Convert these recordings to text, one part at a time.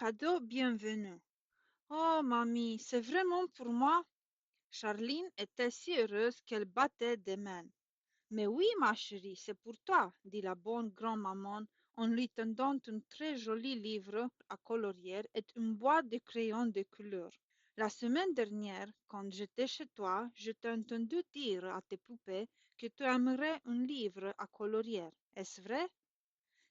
cadeau bienvenu. Oh, mamie, c'est vraiment pour moi? Charline était si heureuse qu'elle battait des mains. Mais oui, ma chérie, c'est pour toi, dit la bonne grand-maman en lui tendant un très joli livre à colorier et une boîte de crayons de couleur. La semaine dernière, quand j'étais chez toi, je t'ai entendu dire à tes poupées que tu aimerais un livre à colorier. Est-ce vrai?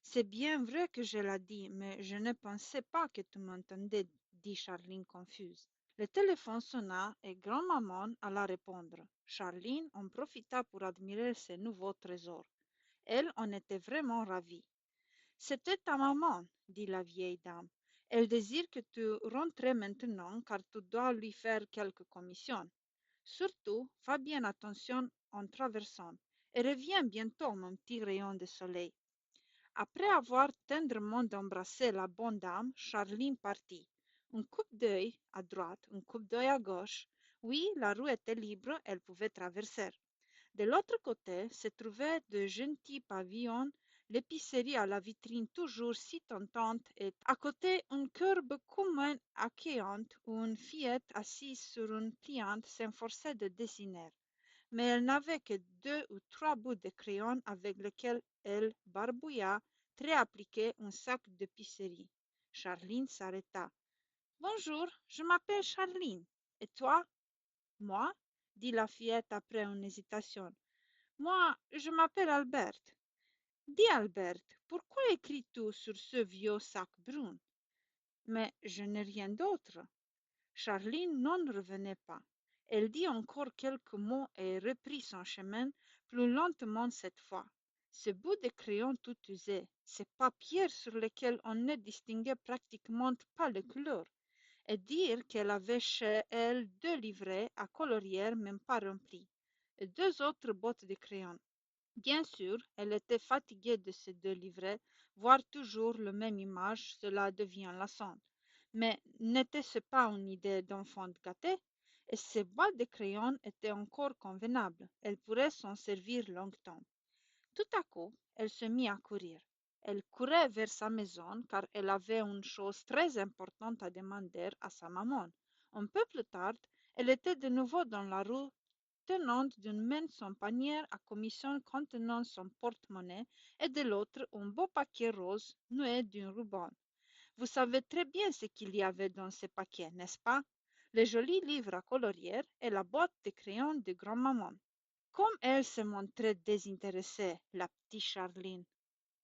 C'est bien vrai que je l'ai dit, mais je ne pensais pas que tu m'entendais, dit Charline confuse. Le téléphone sonna et grand-maman alla répondre. Charline en profita pour admirer ses nouveaux trésors. Elle en était vraiment ravie. C'était ta maman, dit la vieille dame. Elle désire que tu rentres maintenant car tu dois lui faire quelques commissions. Surtout, fais bien attention en traversant et reviens bientôt, mon petit rayon de soleil. Après avoir tendrement embrassé la bonne dame, Charline partit. Un coup d'œil à droite, un coup d'œil à gauche. Oui, la rue était libre, elle pouvait traverser. De l'autre côté se trouvaient de gentils pavillons, l'épicerie à la vitrine toujours si tentante et à côté une courbe commun accueillante où une fillette assise sur une pliante s'efforçait de dessiner. Mais elle n'avait que 2 ou 3 bouts de crayon avec lesquels elle barbouilla, très appliquée, un sac d'épicerie. Charline s'arrêta. Bonjour, je m'appelle Charline. Et toi? Moi? Dit la fillette après une hésitation. Moi, je m'appelle Albert. Dis Albert, pourquoi écris-tu sur ce vieux sac brun? Mais je n'ai rien d'autre. Charline n'en revenait pas. Elle dit encore quelques mots et reprit son chemin, plus lentement cette fois. Ce bout de crayon tout usé, ces papiers sur lesquels on ne distinguait pratiquement pas les couleurs, et dire qu'elle avait chez elle 2 livrets à colorier même pas remplis, et 2 autres bottes de crayon. Bien sûr, elle était fatiguée de ces 2 livrets, voir toujours la même image, cela devient lassant. Mais n'était-ce pas une idée d'enfant gâté? Et ces boîtes de crayons étaient encore convenables, elle pourrait s'en servir longtemps. Tout à coup, elle se mit à courir. Elle courait vers sa maison car elle avait une chose très importante à demander à sa maman. Un peu plus tard, elle était de nouveau dans la rue tenant d'une main son panier à commission contenant son porte-monnaie et de l'autre un beau paquet rose noué d'un ruban. Vous savez très bien ce qu'il y avait dans ce paquet, n'est-ce pas? Le joli livre à colorier et la boîte de crayons de grand-maman. Comme elle se montrait désintéressée, la petite Charline.